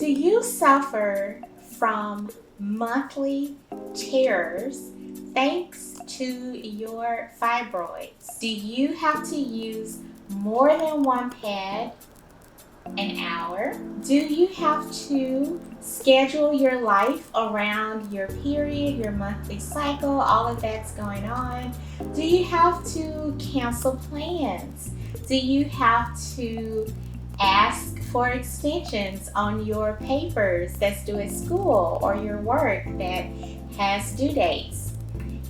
Do you suffer from monthly terrors thanks to your fibroids? Do you have to use more than one pad an hour? Do you have to schedule your life around your period, your monthly cycle, all of that's going on? Do you have to cancel plans? Do you have to ask for extensions on your papers that's due at school or your work that has due dates?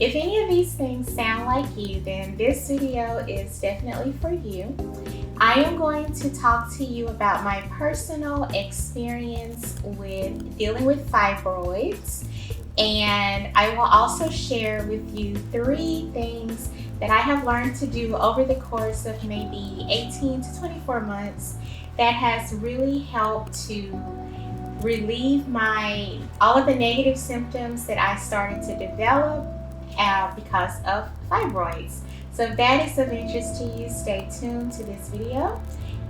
If any of these things sound like you, then this video is definitely for you. I am going to talk to you about my personal experience with dealing with fibroids, and I will also share with you 3 things that I have learned to do over the course of maybe 18 to 24 months that has really helped to relieve all of the negative symptoms that I started to develop because of fibroids. So if that is of interest to you, stay tuned to this video.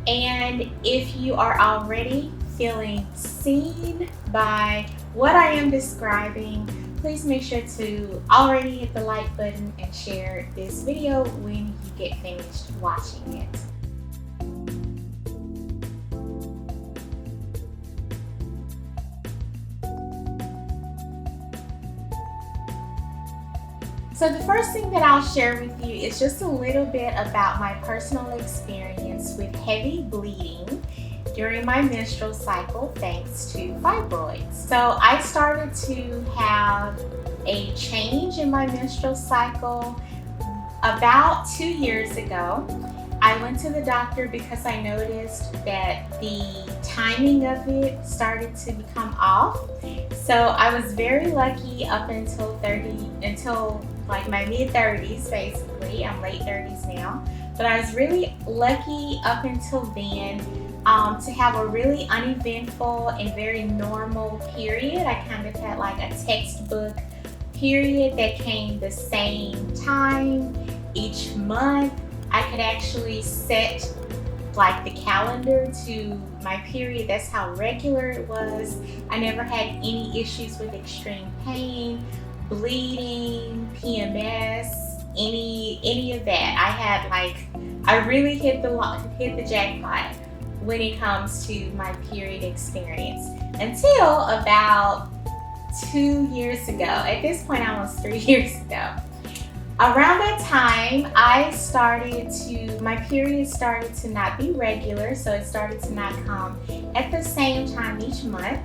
And if you are already feeling seen by what I am describing, please make sure to already hit the like button and share this video when you get finished watching it. So the first thing that I'll share with you is just a little bit about my personal experience with heavy bleeding during my menstrual cycle thanks to fibroids. So I started to have a change in my menstrual cycle about 2 years ago. I went to the doctor because I noticed that the timing of it started to become off. So I was very lucky up until like my mid-30s basically. I'm late 30s now, but I was really lucky up until then to have a really uneventful and very normal period. I kind of had like a textbook period that came the same time each month. I could actually set like the calendar to my period. That's how regular it was. I never had any issues with extreme pain, bleeding, PMS, any of that. I really hit the jackpot when it comes to my period experience until about 2 years ago. At this point, almost 3 years ago. Around that time, my period started to not be regular, so it started to not come at the same time each month.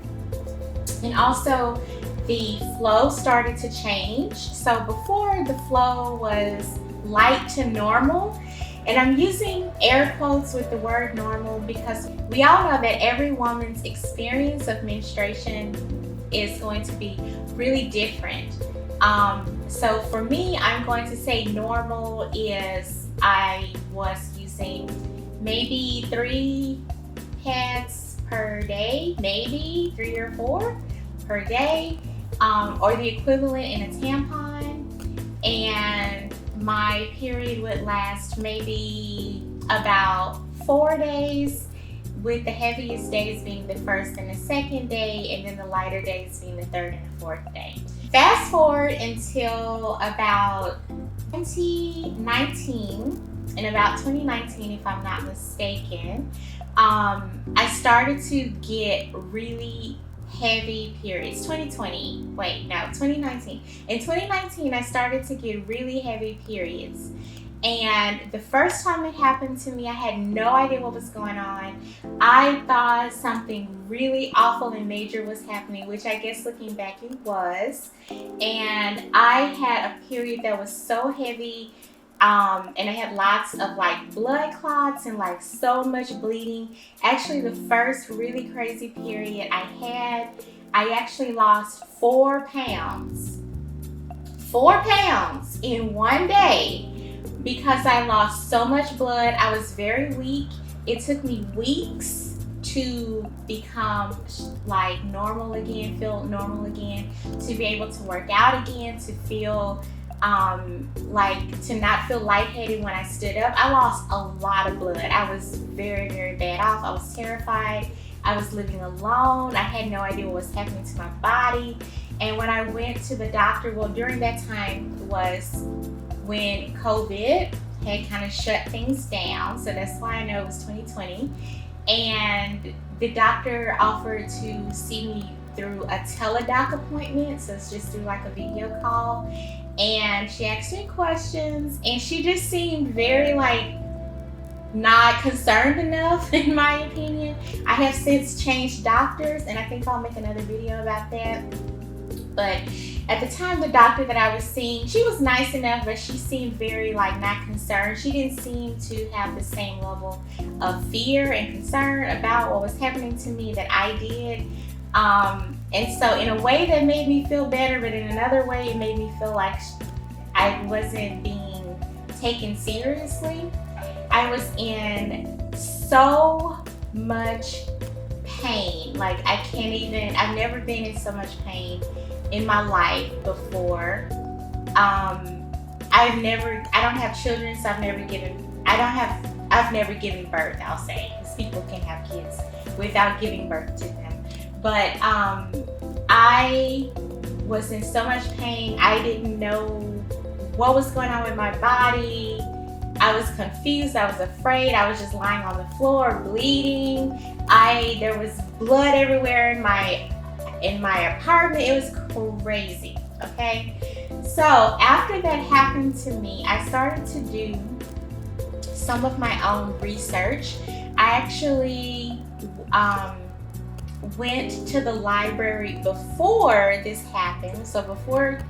And also, the flow started to change. So before, the flow was light to normal, and I'm using air quotes with the word normal because we all know that every woman's experience of menstruation is going to be really different. So for me, I'm going to say normal is I was using maybe 3 pads per day, maybe 3 or 4 per day, or the equivalent in a tampon. And my period would last maybe about 4 days, with the heaviest days being the first and the second day, and then the lighter days being the third and the fourth day. Fast forward until about 2019, if I'm not mistaken, I started to get really heavy periods. 2019. In 2019, I started to get really heavy periods. And the first time it happened to me, I had no idea what was going on. I thought something really awful and major was happening, which I guess looking back it was. And I had a period that was so heavy, and I had lots of like blood clots and like so much bleeding. Actually, the first really crazy period I had, I actually lost 4 pounds. 4 pounds in one day. Because I lost so much blood. I was very weak. It took me weeks to become like normal again, feel normal again, to be able to work out again, to feel to not feel lightheaded when I stood up. I lost a lot of blood. I was very, very bad off. I was terrified. I was living alone. I had no idea what was happening to my body. And when I went to the doctor, well, during that time was when COVID had kind of shut things down. So that's why I know it was 2020. And the doctor offered to see me through a teledoc appointment. So it's just through like a video call. And she asked me questions, and she just seemed very like not concerned enough, in my opinion. I have since changed doctors, and I think I'll make another video about that. But at the time, the doctor that I was seeing, she was nice enough, but she seemed very like not concerned. She didn't seem to have the same level of fear and concern about what was happening to me that I did. And so in a way that made me feel better, but in another way it made me feel like I wasn't being taken seriously. I was in so much pain. Like I've never been in so much pain in my life before. I don't have children, so I've never given birth, I'll say, because people can have kids without giving birth to them. But I was in so much pain. I didn't know what was going on with my body. I was confused. I was afraid. I was just lying on the floor, bleeding. There was blood everywhere in my apartment. It was crazy. Okay. So after that happened to me, I started to do some of my own research. I actually went to the library before this happened, so before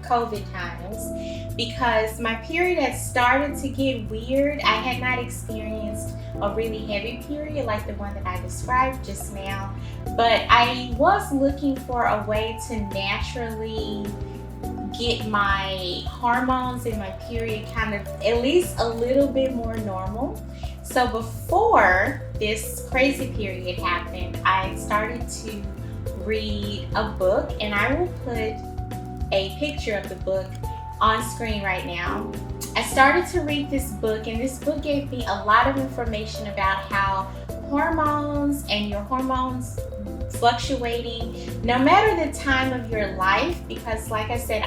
COVID times, because my period had started to get weird. I had not experienced a really heavy period like the one that I described just now, but I was looking for a way to naturally get my hormones in my period kind of at least a little bit more normal. So before this crazy period happened, I started to read a book, and I will put a picture of the book on screen right now. I started to read this book, and this book gave me a lot of information about how hormones and your hormones fluctuating no matter the time of your life, because like I said,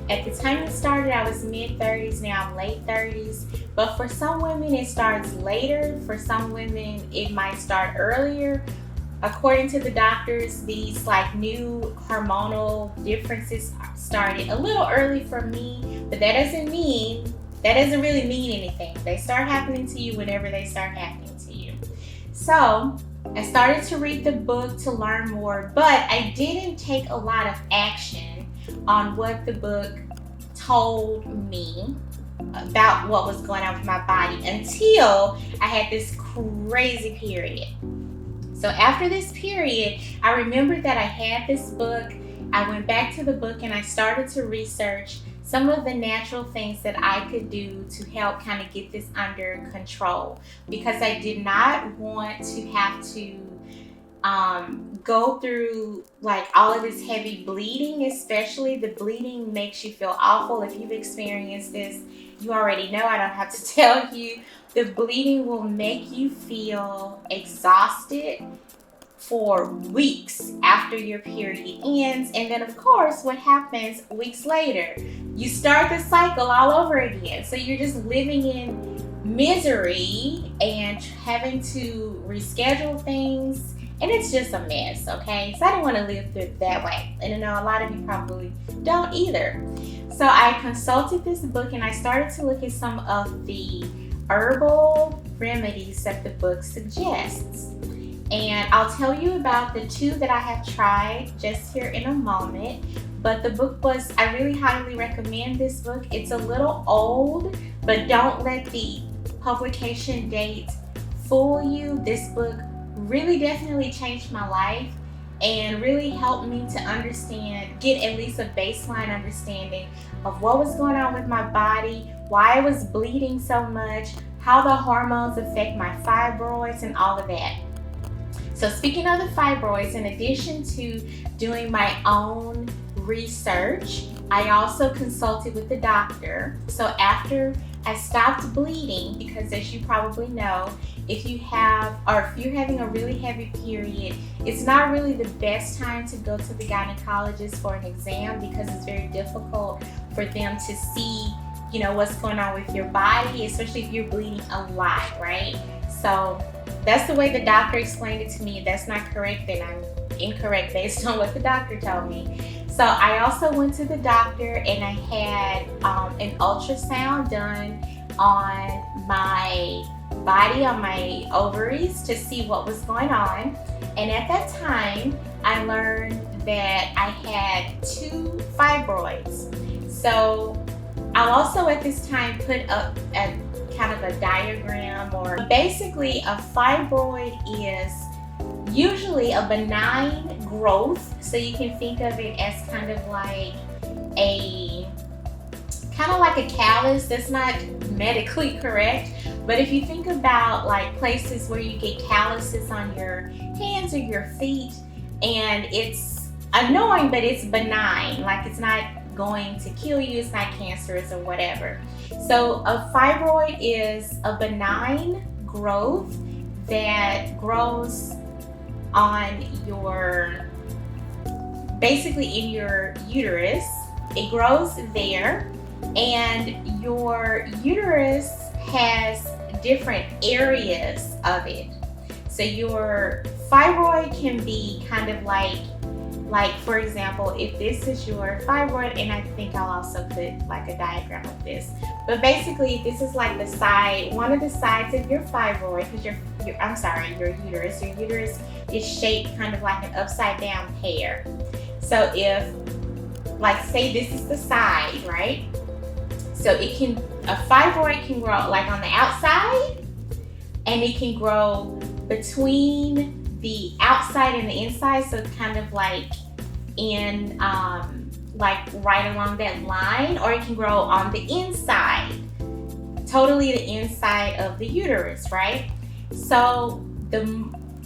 at the time it started, I was mid-30s, now I'm late 30s. But for some women, it starts later. For some women, it might start earlier. According to the doctors, these like new hormonal differences started a little early for me, but that doesn't really mean anything. They start happening to you whenever they start happening to you. So I started to read the book to learn more, but I didn't take a lot of action on what the book told me about what was going on with my body until I had this crazy period. So after this period, I remembered that I had this book. I went back to the book and I started to research some of the natural things that I could do to help kind of get this under control, because I did not want to have to go through like all of this heavy bleeding. Especially the bleeding makes you feel awful. If you've experienced this, you already know, I don't have to tell you. The bleeding will make you feel exhausted for weeks after your period ends. And then of course, what happens weeks later? You start the cycle all over again. So you're just living in misery and having to reschedule things. And it's just a mess, okay? So I didn't want to live through it that way. And I know a lot of you probably don't either. So I consulted this book and I started to look at some of the herbal remedies that the book suggests. And I'll tell you about the two that I have tried just here in a moment. But the book I really highly recommend this book. It's a little old, but don't let the publication date fool you. This book really definitely changed my life and really helped me to get at least a baseline understanding of what was going on with my body, why I was bleeding so much, how the hormones affect my fibroids, and all of that. So speaking of the fibroids, in addition to doing my own research, I also consulted with the doctor. So after I stopped bleeding because, as you probably know, if you're having a really heavy period, it's not really the best time to go to the gynecologist for an exam because it's very difficult for them to see, what's going on with your body, especially if you're bleeding a lot, right? So that's the way the doctor explained it to me. If that's not correct, then I'm incorrect based on what the doctor told me. So I also went to the doctor and I had an ultrasound done on my body, on my ovaries, to see what was going on. And at that time, I learned that I had 2 fibroids. So I'll also at this time put up a kind of a diagram, or basically a fibroid is usually a benign growth. So you can think of it as kind of like a callus. That's not medically correct, but if you think about like places where you get calluses on your hands or your feet, and it's annoying, but it's benign, like it's not going to kill you, it's not cancerous or whatever. So a fibroid is a benign growth that grows on basically in your uterus. It grows there, and your uterus has different areas of it. So your fibroid can be kind of like for example, if this is your fibroid, and I think I'll also put like a diagram of this, but basically this is like the side, one of the sides of your fibroid, because your uterus. Your uterus is shaped kind of like an upside down pear. So if, like, say this is the side, right? So a fibroid can grow like on the outside, and it can grow between the outside and the inside. So it's kind of like in like right along that line, or it can grow on the inside, totally the inside of the uterus, right? So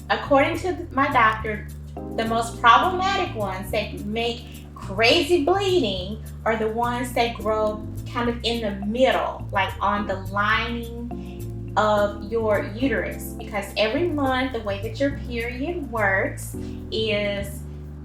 according to my doctor, the most problematic ones that make crazy bleeding are the ones that grow kind of in the middle, like on the lining of your uterus. Because every month, the way that your period works is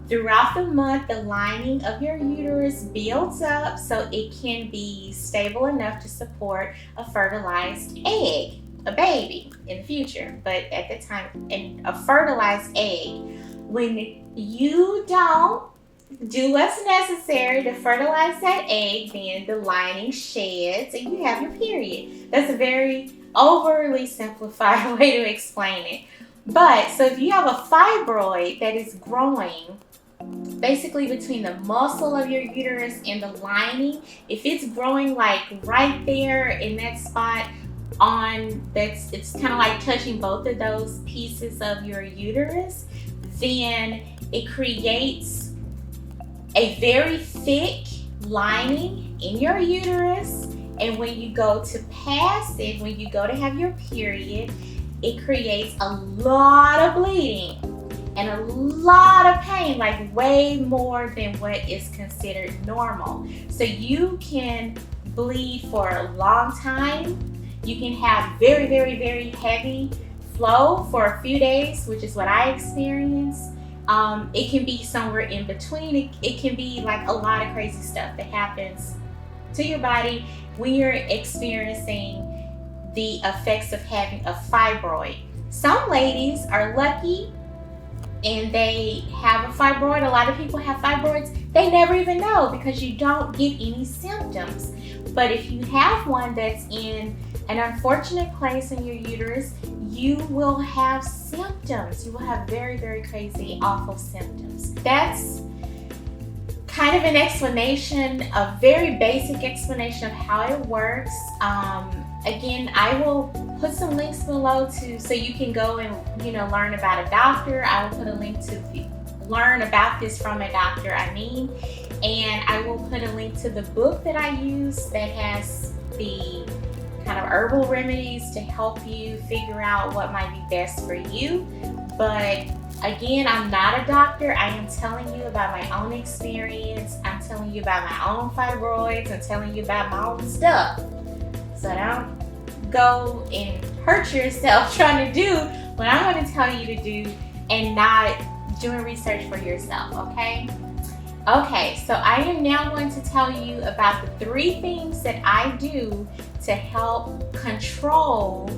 throughout the month, the lining of your uterus builds up so it can be stable enough to support a fertilized egg, a baby in the future. But at the time, a fertilized egg, when you don't do what's necessary to fertilize that egg, then the lining sheds and you have your period. That's a very overly simplified way to explain it. But so if you have a fibroid that is growing basically between the muscle of your uterus and the lining, if it's growing like right there in that spot it's kind of like touching both of those pieces of your uterus, then it creates a very thick lining in your uterus. And when you go to pass it, when you go to have your period, it creates a lot of bleeding and a lot of pain, like way more than what is considered normal. So you can bleed for a long time. You can have very, very, very heavy flow for a few days, which is what I experienced. It can be somewhere in between. It can be like a lot of crazy stuff that happens to your body when you're experiencing the effects of having a fibroid. Some ladies are lucky and they have a fibroid. A lot of people have fibroids. They never even know because you don't get any symptoms. But if you have one that's in an unfortunate place in your uterus, you will have symptoms. You will have very, very crazy, awful symptoms. That's kind of an explanation, a very basic explanation of how it works. Again, I will put some links below so you can go and learn about a doctor. I will put a link to learn about this from a doctor, and I will put a link to the book that I use that has the kind of herbal remedies to help you figure out what might be best for you. But again, I'm not a doctor. I am telling you about my own experience. I'm telling you about my own fibroids. I'm telling you about my own stuff. So don't go and hurt yourself trying to do what I'm going to tell you to do and not doing research for yourself, okay? Okay, so I am now going to tell you about the 3 things that I do to help control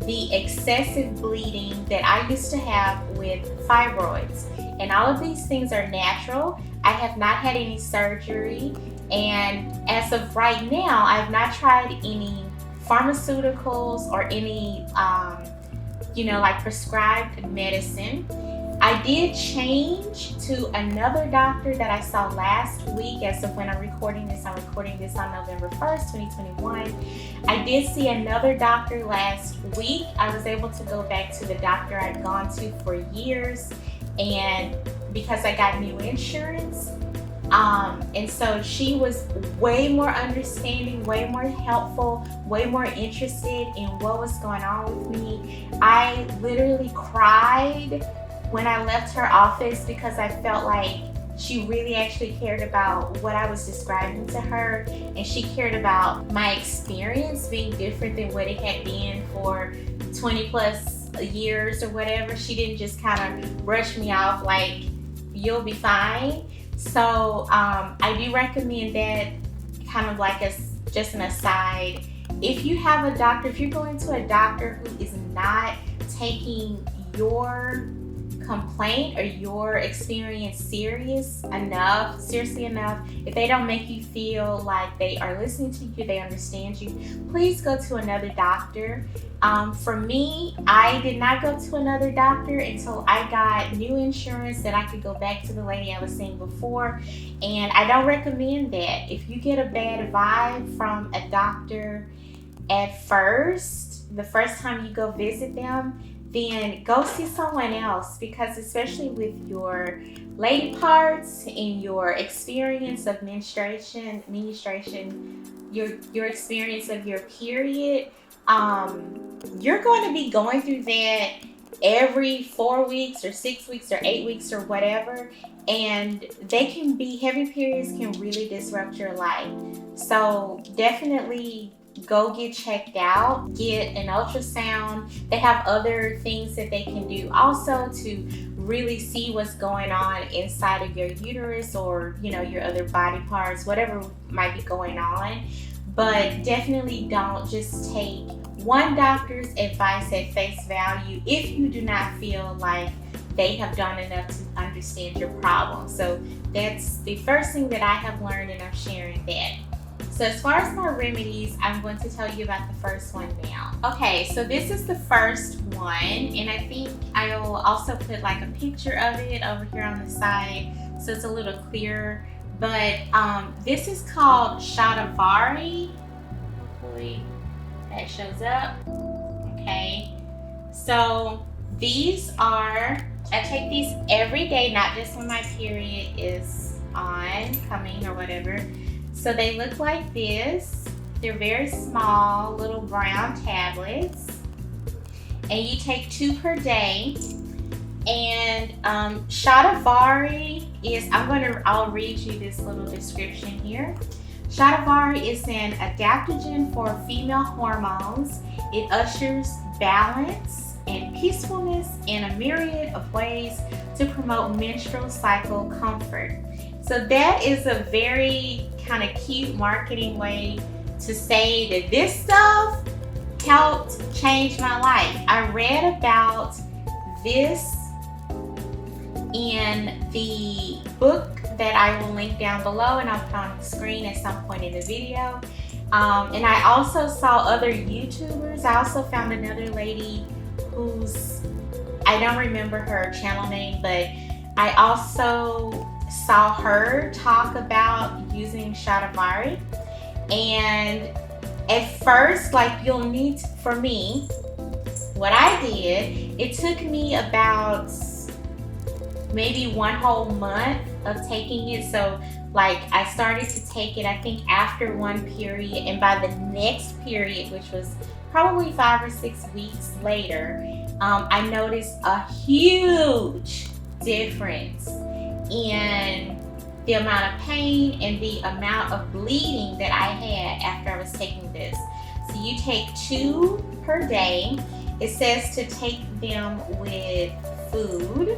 the excessive bleeding that I used to have with fibroids. And all of these things are natural. I have not had any surgery, and as of right now, I have not tried any pharmaceuticals or any, like prescribed medicine. I did change to another doctor that I saw last week. As of when I'm recording this on November 1st, 2021. I did see another doctor last week. I was able to go back to the doctor I'd gone to for years, and because I got new insurance. And so she was way more understanding, way more helpful, way more interested in what was going on with me. I literally cried when I left her office because I felt like she really actually cared about what I was describing to her, and she cared about my experience being different than what it had been for 20 plus years or whatever. She didn't just kind of brush me off like, you'll be fine. So I do recommend that, kind of like as just an aside. If you have a doctor, if you're going to a doctor who is not taking your complaint or your experience seriously enough, if they don't make you feel like they are listening to you, they understand you, please go to another doctor. For me, I did not go to another doctor until I got new insurance that I could go back to the lady I was seeing before, and I don't recommend that. If you get a bad vibe from a doctor at first, the first time you go visit them, then go see someone else, because especially with your lady parts and your experience of menstruation, your experience of your period, you're going to be going through that every 4 weeks or 6 weeks or 8 weeks or whatever, and heavy periods can really disrupt your life. So definitely go get checked out, get an ultrasound. They have other things that they can do also to really see what's going on inside of your uterus or, your other body parts, whatever might be going on. But definitely don't just take one doctor's advice at face value if you do not feel like they have done enough to understand your problem. So that's the first thing that I have learned, and I'm sharing that. So as far as my remedies, I'm going to tell you about the first one now. Okay, so this is the first one, and I think I will also put like a picture of it over here on the side so it's a little clearer. But this is called Shatavari. Hopefully that shows up. Okay, so I take these every day, not just when my period is coming or whatever. So they look like this. They're very small, little brown tablets. And you take 2 per day. And Shatavari is, I'll read you this little description here. Shatavari is an adaptogen for female hormones. It ushers balance and peacefulness in a myriad of ways to promote menstrual cycle comfort. So that is a very kind of cute marketing way to say that this stuff helped change my life. I read about this in the book that I will link down below, and I'll put on the screen at some point in the video. And I also saw other YouTubers. I also found another lady I don't remember her channel name, but I also saw her talk about using Shatavari. And at first, for me, what I did, it took me about maybe 1 whole month of taking it. So I started to take it, I think, after 1 period, and by the next period, which was probably 5 or 6 weeks later, I noticed a huge difference in the amount of pain and the amount of bleeding that I had after I was taking this. So you take 2 per day. It says to take them with food.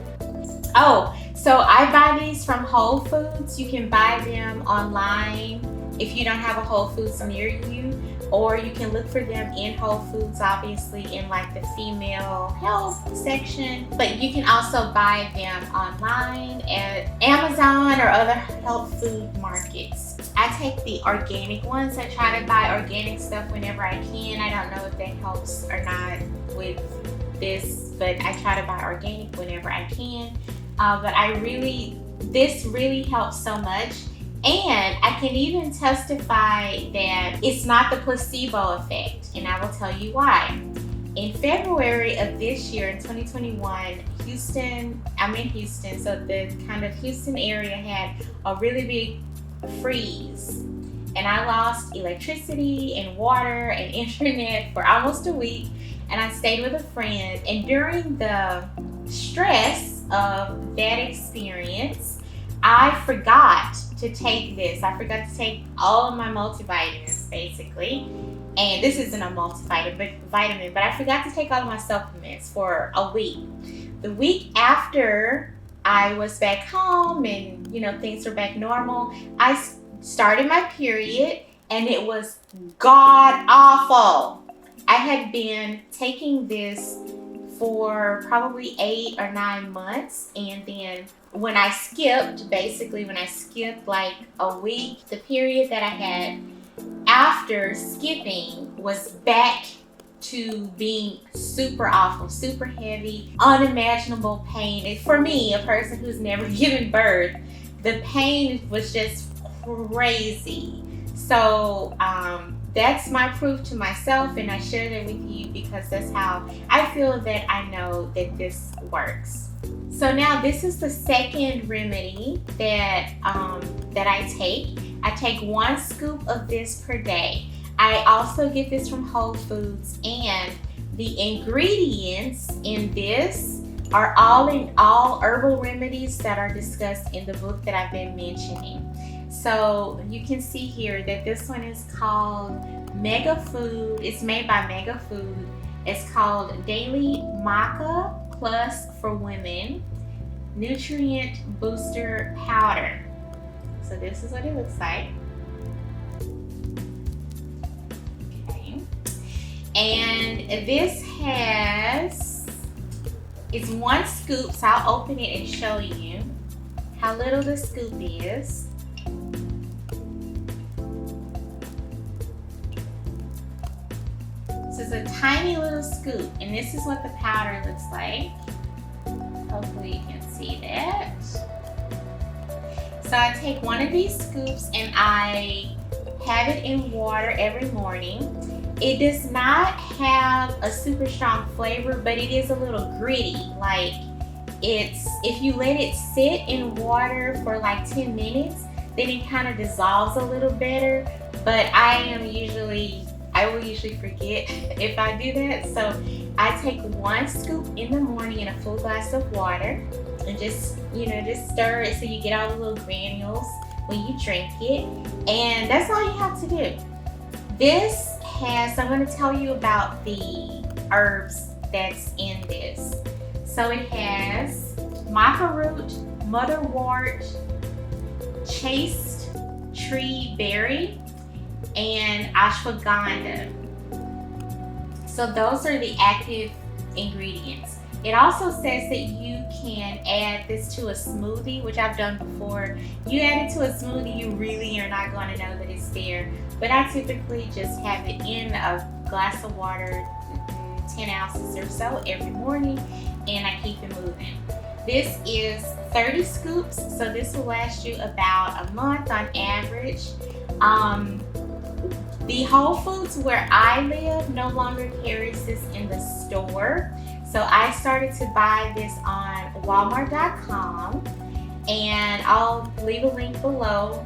Oh, so I buy these from Whole Foods. You can buy them online if you don't have a Whole Foods near you, or you can look for them in Whole Foods, obviously in like the female health section, but you can also buy them online at Amazon or other health food markets. I take the organic ones. I try to buy organic stuff whenever I can. I don't know if that helps or not with this, but I try to buy organic whenever I can. But this really helps so much. And I can even testify that it's not the placebo effect, and I will tell you why. In February of this year, in 2021, I'm in Houston, so the kind of Houston area had a really big freeze. And I lost electricity and water and internet for almost a week, and I stayed with a friend. And during the stress of that experience, I forgot to take this. I forgot to take all of my multivitamins, basically. And this isn't a multivitamin, but I forgot to take all of my supplements for a week. The week after I was back home and, things were back normal, I started my period, and it was god awful. I had been taking this for probably 8 or 9 months, and then when I skipped like a week, the period that I had after skipping was back to being super awful, super heavy, unimaginable pain. And for me, a person who's never given birth, the pain was just crazy. So that's my proof to myself, and I share that with you because that's how I feel that I know that this works. So now this is the second remedy that I take. I take 1 scoop of this per day. I also get this from Whole Foods, and the ingredients in this are all herbal remedies that are discussed in the book that I've been mentioning. So you can see here that this one is called Mega Food. It's made by Mega Food. It's called Daily Maca Plus for Women Nutrient Booster Powder. So this is what it looks like. Okay. And this it's 1 scoop, so I'll open it and show you how little the scoop is. This is a tiny little scoop, and this is what the powder looks like. Hopefully you can see that. So I take 1 of these scoops and I have it in water every morning. It does not have a super strong flavor, but it is a little gritty. Like if you let it sit in water for like 10 minutes, then it kind of dissolves a little better. But I will usually forget if I do that. So I take 1 scoop in the morning in a full glass of water and just stir it so you get all the little granules when you drink it. And that's all you have to do. I'm going to tell you about the herbs that's in this. So it has maca root, motherwort, chaste tree berry, and ashwagandha. So those are the active ingredients. It also says that you can add this to a smoothie, which I've done before. You add it to a smoothie, you really are not going to know that it's there. But I typically just have it in a glass of water, 10 ounces or so every morning, and I keep it moving. This is 30 scoops, so this will last you about a month on average. The Whole Foods where I live no longer carries this in the store. So I started to buy this on Walmart.com, and I'll leave a link below,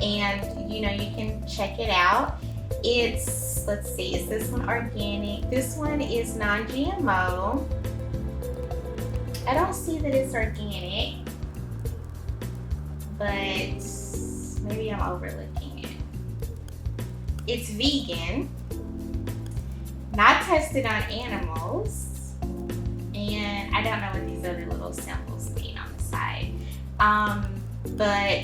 and you can check it out. Is this one organic? This one is non-GMO. I don't see that it's organic, but maybe I'm overlooking it. It's vegan. not tested on animals, and I don't know what these other little symbols mean on the side. But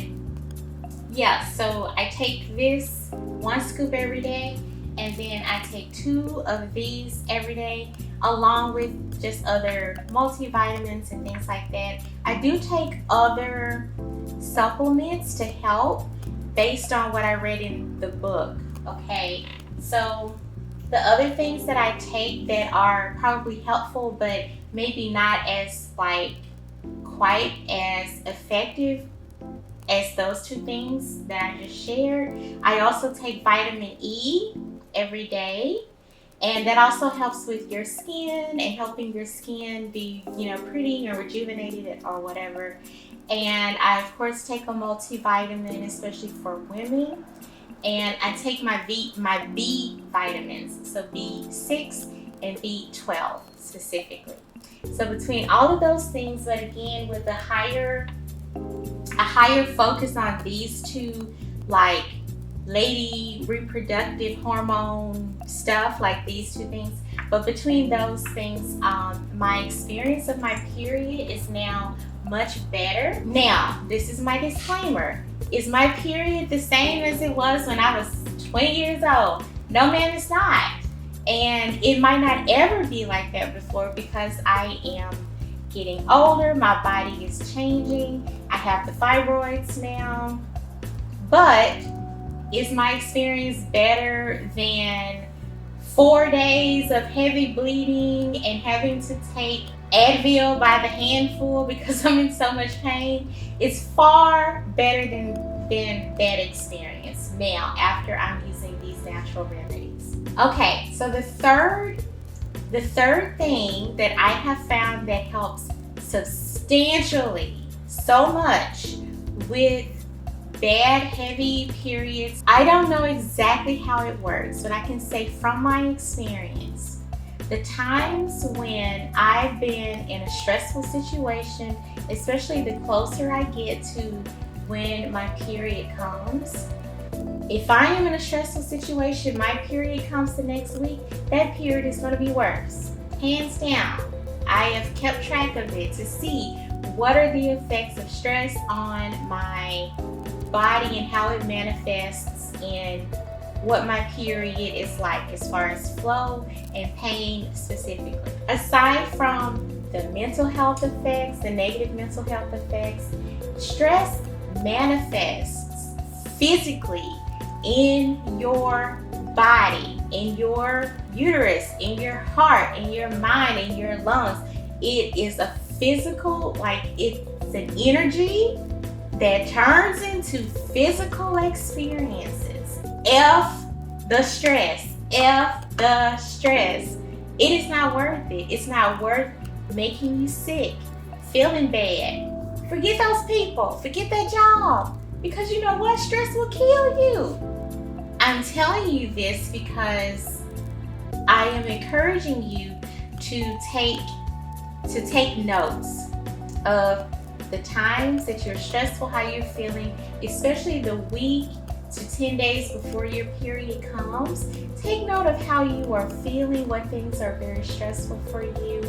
yeah, so I take this 1 scoop every day, and then I take 2 of these every day, along with just other multivitamins and things like that. I do take other supplements to help based on what I read in the book, okay? So the other things that I take that are probably helpful but maybe not as quite as effective as those 2 things that I just shared. I also take vitamin E every day, and that also helps with your skin and helping your skin be, pretty or rejuvenated or whatever. And I of course take a multivitamin, especially for women. And I take my B vitamins, so B6 and B12 specifically. So between all of those things, but again with a higher focus on these 2, like lady reproductive hormone stuff, like these 2 things. But between those things, my experience of my period is now much better. Now, this is my disclaimer. Is my period the same as it was when I was 20 years old? No, ma'am, it's not. And it might not ever be like that before, because I am getting older, my body is changing, I have the fibroids now. But is my experience better than 4 days of heavy bleeding and having to take Advil by the handful because I'm in so much pain? It's far better than that experience now after I'm using these natural remedies. Okay, so the third thing that I have found that helps substantially so much with bad heavy periods, I don't know exactly how it works, but I can say from my experience, the times when I've been in a stressful situation, especially the closer I get to when my period comes, if I am in a stressful situation, my period comes the next week, that period is going to be worse, hands down. I have kept track of it to see what are the effects of stress on my body and how it manifests in what my period is like as far as flow and pain specifically. Aside from the mental health effects, the negative mental health effects, stress manifests physically in your body, in your uterus, in your heart, in your mind, in your lungs. It is a physical, it's an energy that turns into physical experiences. F the stress. It is not worth it. It's not worth making you sick, feeling bad. Forget those people. Forget that job. Because you know what? Stress will kill you. I'm telling you this because I am encouraging you to take notes of the times that you're stressful, how you're feeling, especially the week to 10 days before your period comes. Take note of how you are feeling, what things are very stressful for you,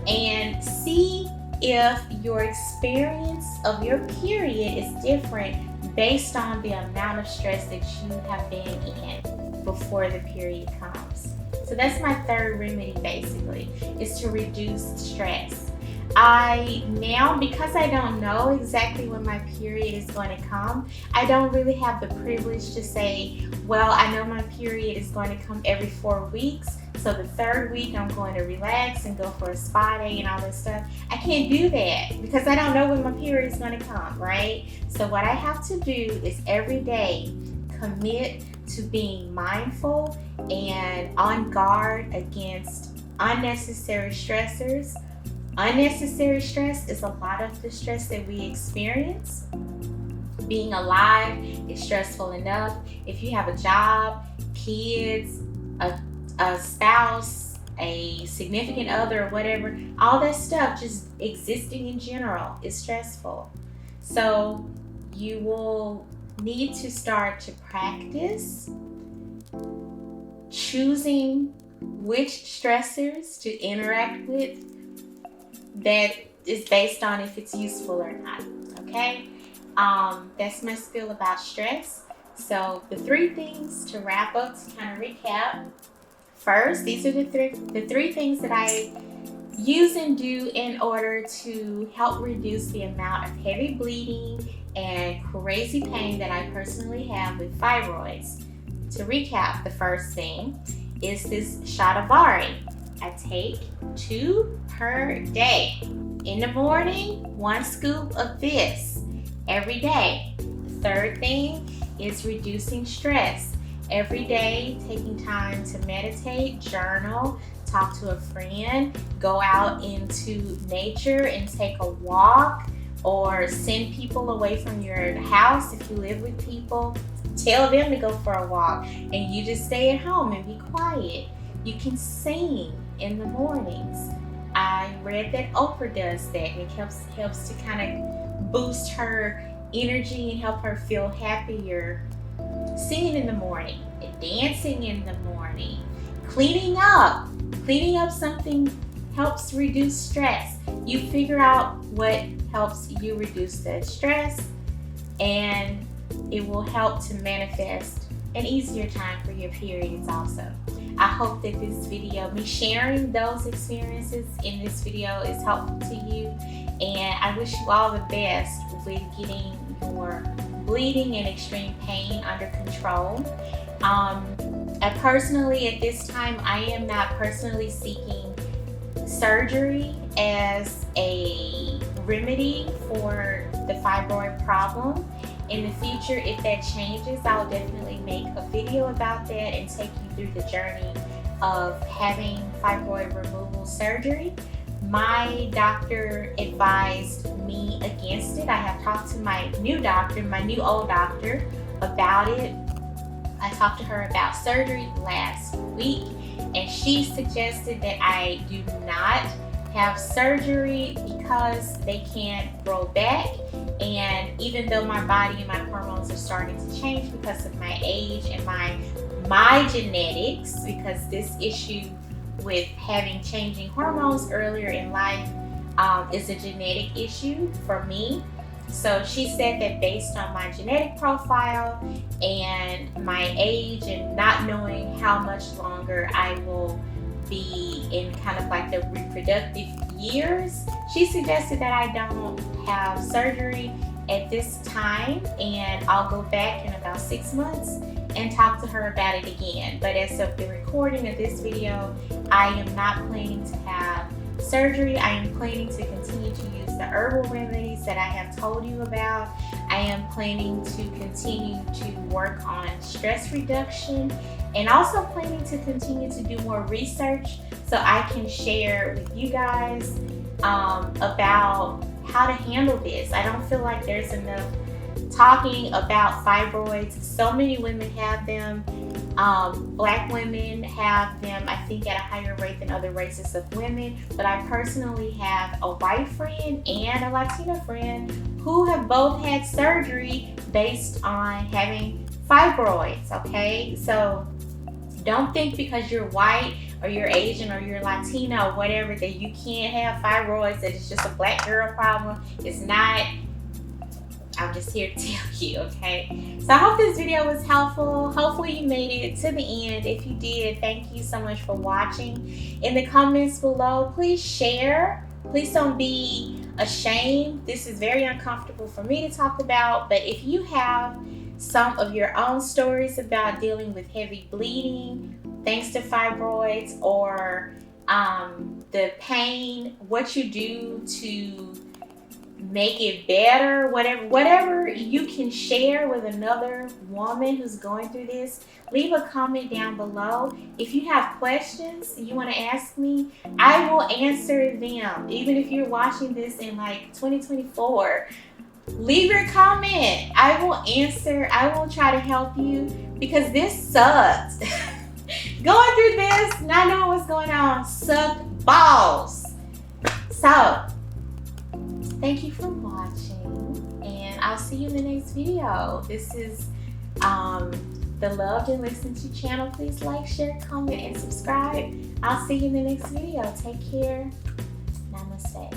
and see if your experience of your period is different based on the amount of stress that you have been in before the period comes. So that's my third remedy basically, is to reduce stress. Because I don't know exactly when my period is going to come, I don't really have the privilege to say, well, I know my period is going to come every 4 weeks, so the 3rd week I'm going to relax and go for a spa day and all this stuff. I can't do that because I don't know when my period is going to come, right? So what I have to do is every day commit to being mindful and on guard against unnecessary stressors. Unnecessary stress is a lot of the stress that we experience. Being alive is stressful enough. If you have a job, kids, a spouse, a significant other, or whatever, all that stuff, just existing in general, is stressful. So you will need to start to practice choosing which stressors to interact with, that is based on if it's useful or not, okay? That's my spiel about stress. So the 3 things to wrap up, to kind of recap. First, these are the three things that I use and do in order to help reduce the amount of heavy bleeding and crazy pain that I personally have with fibroids. To recap, the first thing is this Shatavari. I take 2 per day. In the morning, 1 scoop of this every day. The third thing is reducing stress. Every day, taking time to meditate, journal, talk to a friend, go out into nature and take a walk, or send people away from your house if you live with people. Tell them to go for a walk and you just stay at home and be quiet. You can sing in the mornings. I read that Oprah does that, and it helps to kind of boost her energy and help her feel happier. Singing in the morning, dancing in the morning, cleaning up something helps reduce stress. You figure out what helps you reduce the stress, and it will help to manifest an easier time for your periods also. I hope that this video, me sharing those experiences in this video, is helpful to you, and I wish you all the best with getting your bleeding and extreme pain under control. Personally, at this time, I am not personally seeking surgery as a remedy for the fibroid problem. In the future, if that changes, I'll definitely make a video about that and take you through the journey of having fibroid removal surgery. My doctor advised me against it. I have talked to my new doctor, my new old doctor, about it. I talked to her about surgery last week, and she suggested that I do not have surgery because they can't grow back. And even though my body and my hormones are starting to change because of my age and my genetics, because this issue with having changing hormones earlier in life is a genetic issue for me. So she said that based on my genetic profile and my age and not knowing how much longer I will be in kind of like the reproductive years, she suggested that I don't have surgery at this time, and I'll go back in about 6 months and talk to her about it again. But as of the recording of this video, I am not planning to have surgery. I am planning to continue to use the herbal remedies that I have told you about. I am planning to continue to work on stress reduction, and also planning to continue to do more research so I can share with you guys about how to handle this. I don't feel like there's enough talking about fibroids. So many women have them. Black women have them, I think, at a higher rate than other races of women. But I personally have a white friend and a Latina friend who have both had surgery based on having fibroids, okay? So don't think because you're white or you're Asian or you're Latina or whatever that you can't have fibroids, that it's just a black girl problem. It's not. I'm just here to tell you, okay? So I hope this video was helpful. Hopefully you made it to the end. If you did, thank you so much for watching. In the comments below, please share. Please don't be ashamed. This is very uncomfortable for me to talk about, but if you have some of your own stories about dealing with heavy bleeding thanks to fibroids, or the pain, what you do to make it better, whatever you can share with another woman who's going through this, leave a comment down below. If you have questions you want to ask me, I will answer them. Even if you're watching this in like 2024, leave your comment. I will answer. I will try to help you, because this sucks. Going through this, not knowing what's going on, suck balls. So thank you for watching, and I'll see you in the next video. This is the Loved and Listened to channel, please like, share, comment, and subscribe. I'll see you in the next video. Take care. Namaste.